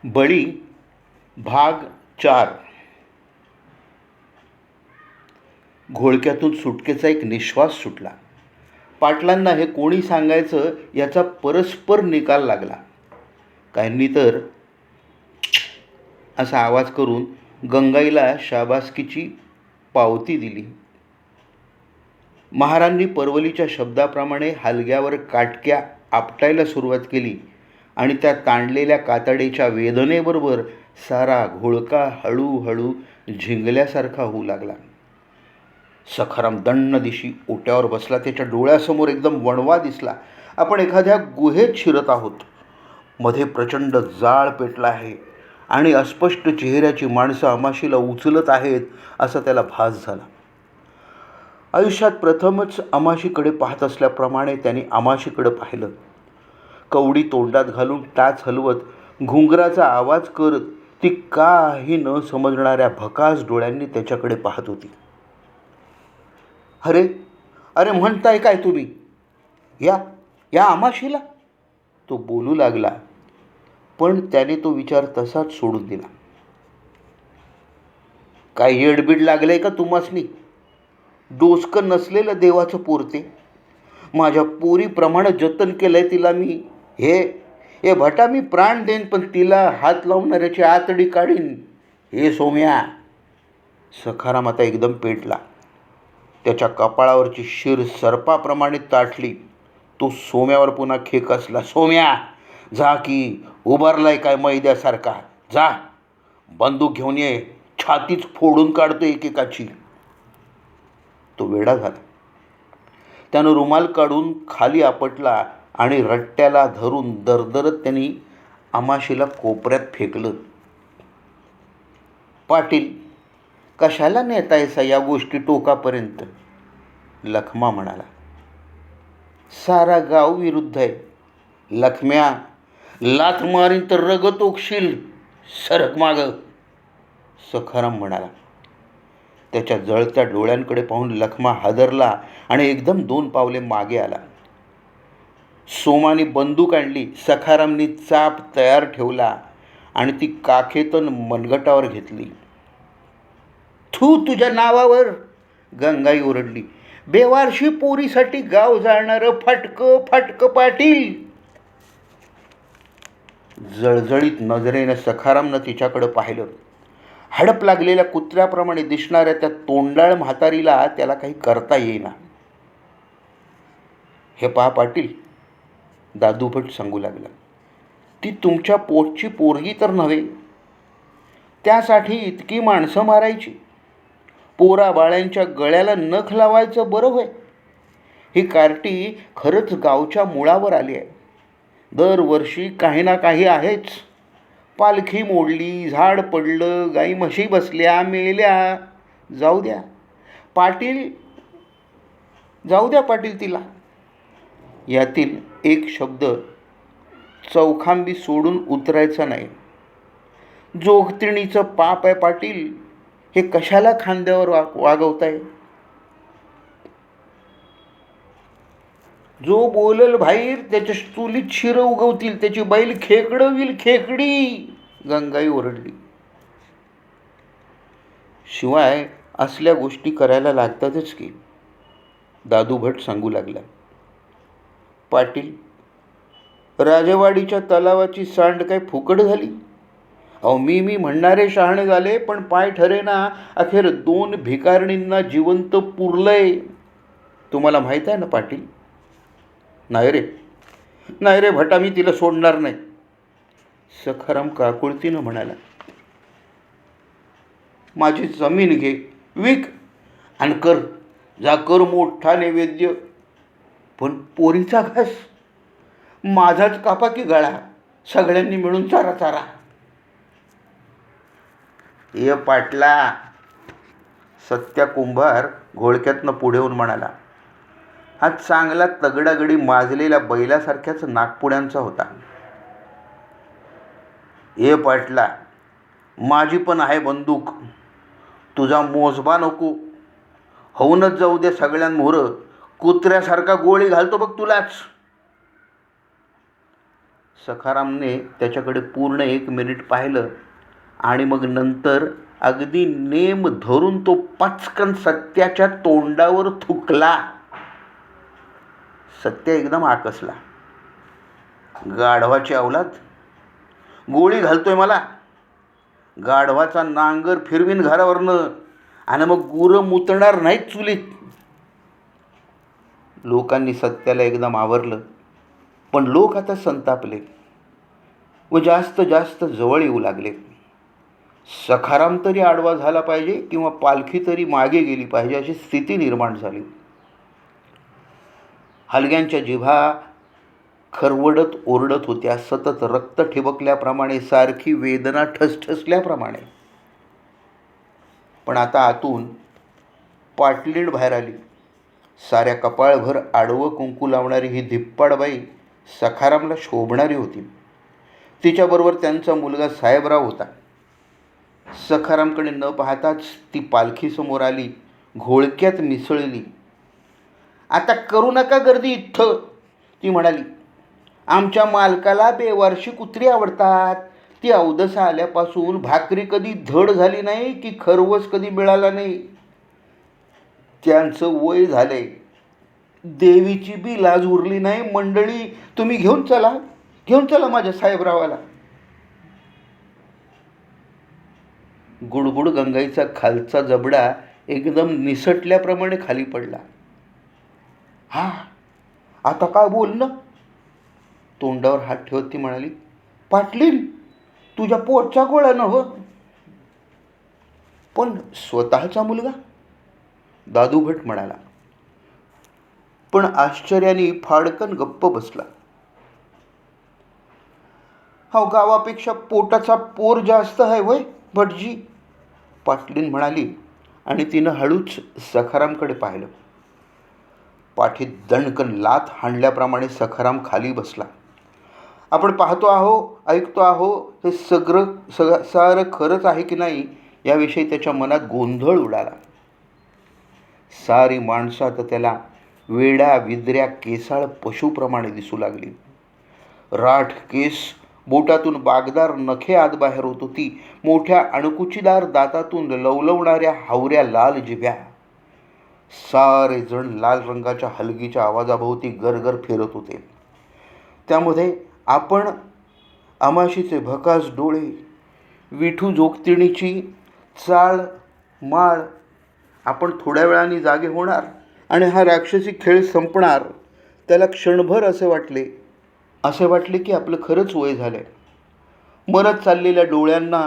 बळी भाग 4. घोळक्यातून सुटकेचा एक निश्वास सुटला. पाटलांना हे कोणी सांगायचं याचा परस्पर निकाल लागला. काहींनी तर असा आवाज करून गंगाईला शाबासकीची पावती दिली. महारांनी परवलीच्या शब्दाप्रमाणे हलग्यावर काटक्या आपटायला सुरुवात केली आणि त्या ताणलेल्या कातडीच्या वेदनेबरोबर सारा घोळका हळूहळू झिंगल्यासारखा होऊ लागला. सखाराम दंड दिशी ओट्यावर बसला. त्याच्या डोळ्यासमोर एकदम वणवा दिसला. आपण एखाद्या गुहेत शिरत आहोत. मध्ये प्रचंड जाळ पेटला आहे आणि अस्पष्ट चेहऱ्याची माणसं आमाशीला उचलत आहेत असा त्याला भास झाला. आयुष्यात प्रथमच आमाशीकडे पाहत असल्याप्रमाणे त्यांनी आमाशीकडे पाहिलं. कवडी तोंडात घालून टाच हलवत घुंगराचा आवाज करत ती काही न समजणाऱ्या भकास डोळ्यांनी त्याच्याकडे पाहत होती. अरे अरे म्हणताय काय तुम्ही? या आमाशीला? तो बोलू लागला, पण त्याने तो विचार तसाच सोडून दिला. काय येडबीड लागलंय का तुम्हासनी? डोसकं नसलेलं देवाचं पोरते. माझ्या पोरीप्रमाणे जतन केलंय तिला मी. हे भटा, मी प्राण देईन, पण तिला हात लावणाऱ्याची आतडी काढीन. हे सोम्या. सखाराम आता एकदम पेटला. त्याच्या कपाळावरची शिर सर्पाप्रमाणे ताठली. तो सोम्यावर पुन्हा खेकसला. सोम्या, जा की, उभारलाय काय मैद्यासारखा? जा, बंदूक घेऊन ये, छातीच फोडून काढतो एकेकाची. तो वेडा झाला. त्यानं रुमाल काढून खाली आपटला आणि रट्ट्याला धरून दरदरत त्यांनी आमाशीला कोपऱ्यात फेकलं. पाटील, कशाला नेतायसा या गोष्टी टोकापर्यंत? लखमा म्हणाला. सारा गाव विरुद्ध आहे. लखम्या, लाथ मारीन तर रगत ओकशील. सरक माग. सखाराम म्हणाला. त्याच्या जळत्या डोळ्यांकडे पाहून लखमा हादरला आणि एकदम 2 पावले मागे आला. सोमाने बंदूक आणली. सखारामनी चाप तयार ठेवला आणि ती काखेतून मनगटावर घेतली. थू तुझ्या नावावर, गंगाई ओरडली. बेवारशी पोरीसाठी गाव जाणारं फाटक पाटील. जळजळीत नजरेनं सखारामनं तिच्याकडं पाहिलं. हडप लागलेल्या कुत्र्याप्रमाणे दिसणाऱ्या त्या तोंडाळ म्हातारीला त्याला काही करता येईना. हे पहा पाटील, दादूभट सांगू लागला, ती तुमच्या पोटची पोरगी तर नव्हे. त्यासाठी इतकी माणसं मारायची? पोरा बाळ्यांच्या गळ्याला नख लावायचं बरं होय? ही कार्टी खरंच गावच्या मुळावर आली आहे. दरवर्षी काही ना काही आहेच. पालखी मोडली, झाड पडलं, गाई म्हशी बसल्या, मेल्या. जाऊ द्या पाटील, जाऊ द्या पाटील तिला. यातील एक शब्द चौखांबी सोडून उतरायचा नाही. जोगतिणीचं पाप आहे पाटील. हे कशाला खांद्यावर वागवताय? जो बोलल बाहेर त्याच्या चुलीत शिरं उगवतील, त्याची बैल खेकडं होईल खेकडी. गंगाई ओरडली. शिवाय असल्या गोष्टी करायला लागतातच की, दादूभट सांगू लागला. पाटील, राजवाडीच्या तलावाची सांड काय फुकट झाली? अहो, मी म्हणणारे शहाणे झाले, पण पाय ठरेना. अखेर 2 भिकारणींना जिवंत पुरलंय. तुम्हाला माहीत आहे ना पाटील? नाही रे भटा, मी तिला सोडणार नाही. सखाराम काकुळतीनं म्हणाला. माझी जमीन घे, विक आणि कर मोठा नैवेद्य. पण पोरीचा घास माझाच कापा की गळा. सगळ्यांनी मिळून चारा. ये पाटला, सत्या कुंभार घोळक्यातनं पुढे येऊन म्हणाला. हा चांगला तगडागडी माजलेल्या बैलासारख्याच नागपुड्यांचा होता. ये पाटला, माझी पण आहे बंदूक. तुझा मोजबा नको. होऊनच जाऊ दे सगळ्यांमोहरं. कुत्र्यासारखा गोळी घालतो बघ तुलाच. सखारामने त्याच्याकडे पूर्ण 1 मिनिट पाहिलं आणि मग नंतर अगदी नेम धरून तो पचकन सत्याच्या तोंडावर थुकला. सत्य एकदम आकसला. गाढवाची अवलाद, गोळी घालतोय मला. गाढवाचा नांगर फिरवीन घरावरनं आणि मग गुरं मुतणार नाहीत चुलीत. लोकांनी सत्याला एकदम आवरलं, पण लोक आता संतापले व जास्त जास्त जवळ येऊ लागले. सखाराम तरी आडवा झाला पाहिजे किंवा पालखी तरी मागे गेली पाहिजे अशी स्थिती निर्माण झाली. हलग्यांच्या जिभा खरवडत ओरडत होत्या, सतत रक्त ठिबकल्याप्रमाणे, सारखी वेदना ठसठसल्याप्रमाणे. पण आता आतून पाटलीण बाहेर आली. साऱ्या कपाळभर आडवं कुंकू लावणारी ही धिप्पाडबाई सखारामला शोभणारी होती. तिच्याबरोबर त्यांचा मुलगा साहेबराव होता. सखारामकडे न पाहताच ती पालखीसमोर आली, घोळक्यात मिसळली. आता करू नका गर्दी इथं, ती म्हणाली. आमच्या मालकाला बेवारशी कुत्री आवडतात. ती अवदसा आल्यापासून भाकरी कधी धड झाली नाही की खरवस कधी मिळाला नाही. त्यांचं वय झालंय, देवीची बी लाज उरली नाही. मंडळी, तुम्ही घेऊन चला माझ्या साहेबरावाला. गुडगुड गंगाईचा खालचा जबडा एकदम निसटल्याप्रमाणे खाली पडला. हा, आता काय बोल ना, तोंडावर हात ठेवत ती म्हणाली. पाटलीन, तुझ्या पोटचा गोळा नव्ह, पण स्वतःचा मुलगा, दादूभट म्हणाला. पण आश्चर्याने फाडकन गप्प बसला. हा, गावापेक्षा पोटाचा पोर जास्त आहे वय भटजी, पाटलीन म्हणाली आणि तिनं हळूच सखारामकडे पाहिलं. पाठीत दणकन लाथ हाणल्याप्रमाणे सखाराम खाली बसला. आपण पाहतो आहो, ऐकतो आहो, हे सारं खरंच आहे की नाही याविषयी त्याच्या मनात गोंधळ उडाला. सारी माणसं आता त्याला वेड्या विद्र्या केसाळ पशुप्रमाणे दिसू लागली. राठ केस, बोटातून बागदार नखे आत बाहेर होत होती. मोठ्या अणकुचीदार दातातून लवलवणाऱ्या हावऱ्या लाल जिभ्या. सारे जण लाल रंगाच्या हलगीच्या आवाजाभोवती गरगर फिरत होते. त्यामध्ये आपण अमाशीचे भकास डोळे, विठू जोगतिणीची चाळ माळ. आपण थोड्या वेळाने जागे होणार आणि हा राक्षसी खेळ संपणार. त्याला क्षणभर असे वाटले की आपलं खरंच वय झालंय. मरत चाललेल्या डोळ्यांना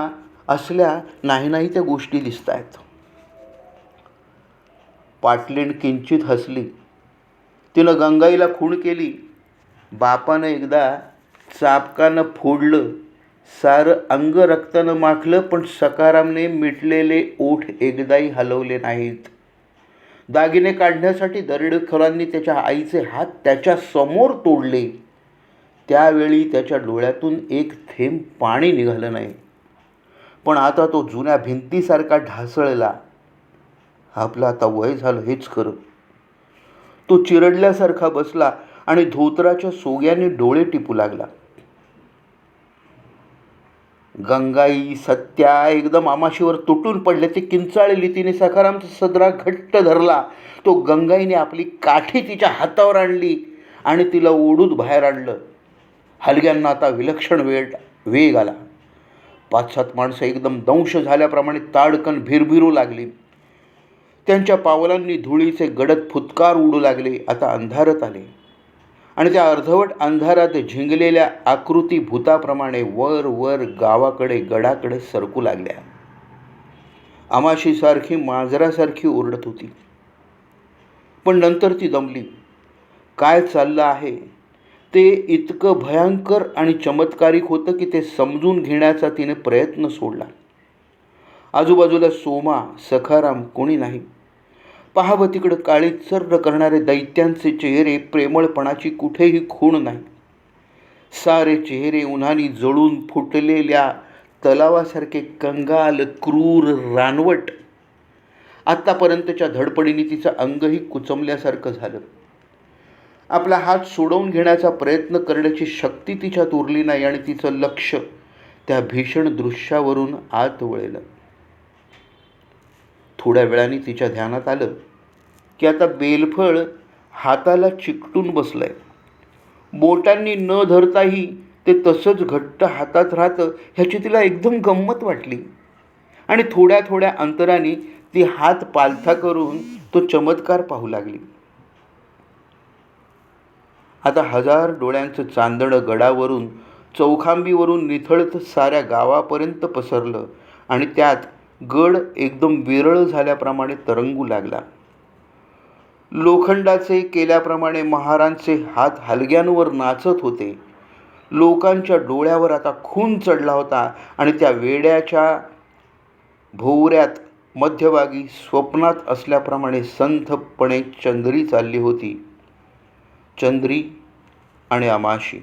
असल्या नाही त्या गोष्टी दिसत आहेत. पाटलीण किंचित हसली. तिनं गंगाईला खूण केली. बापानं एकदा चापकानं फोडलं, सारं अंग रक्तानं माखलं, पण सखारामने मिटलेले ओठ एकदाही हलवले नाहीत. दागिने काढण्यासाठी दरोडेखोरांनी त्याच्या आईचे हात त्याच्या समोर तोडले. त्यावेळी त्याच्या डोळ्यातून एक थेंब पाणी निघालं नाही. पण आता तो जुन्या भिंतीसारखा ढासळला. आपलं आता वय झालं हेच खरं. तो चिरडल्यासारखा बसला आणि धोतराच्या सोग्याने डोळे टिपू लागला. गंगाई, सत्या एकदम आमाशीवर तुटून पडले. ते किंचाळली. तिने सखारामचा सदरा घट्ट धरला. तो गंगाईने आपली काठी तिच्या हातावर आणली आणि तिला ओढून बाहेर आणलं. हलग्यांना आता विलक्षण वेग आला. 5-7 माणसं एकदम दंश झाल्याप्रमाणे ताडकन भिरभिरू लागली. त्यांच्या पावलांनी धुळीचे गडद फुतकार उडू लागले. आता अंधारत आले आणि त्या अर्धवट अंधारात झिंगलेल्या आकृती भूताप्रमाणे वर वर गावाकडे गडाकडे सरकू लागल्या. अमाशीसारखी मांजरासारखी ओरडत होती. पण नंतर ती दमली. काय चाललं आहे ते इतकं भयंकर आणि चमत्कारिक होतं की ते समजून घेण्याचा तिने प्रयत्न सोडला. आजूबाजूला सोमा, सखाराम कोणी नाही. पाहावं तिकडं काळी चर्र करणारे दैत्यांचे चेहरे, प्रेमळपणाची कुठेही खूण नाही. सारे चेहरे उन्हाने जळून फुटलेल्या तलावासारखे कंगाल, क्रूर, रानवट. आत्तापर्यंतच्या धडपडीने तिचं अंगही कुचमल्यासारखं झालं. आपला हात सोडवून घेण्याचा प्रयत्न करण्याची शक्ती तिच्यात उरली नाही आणि तिचं लक्ष त्या भीषण दृश्यावरून आत वळलं. थोड्या वेळाने तिच्या ध्यानात आलं की आता बेलफळ हाताला चिकटून बसलंय. बोटांनी न धरताही ते तसंच घट्ट हातात राहतं ह्याची तिला एकदम गंमत वाटली आणि थोड्या थोड्या अंतराने ती हात पालथा करून तो चमत्कार पाहू लागली. आता 1000 डोळ्यांचं चांदणं गडावरून चौखांबीवरून निथळत साऱ्या गावापर्यंत पसरलं आणि त्यात गड एकदम विरळ झाल्याप्रमाणे तरंगू लागला. लोखंडाचे केल्याप्रमाणे महारांचे हात हलग्यांवर नाचत होते. लोकांच्या डोळ्यावर आता खून चढला होता आणि त्या वेड्याच्या भोवऱ्यात मध्यभागी स्वप्नात असल्याप्रमाणे संथपणे चंद्री चालली होती. चंद्री आणि अमाशी.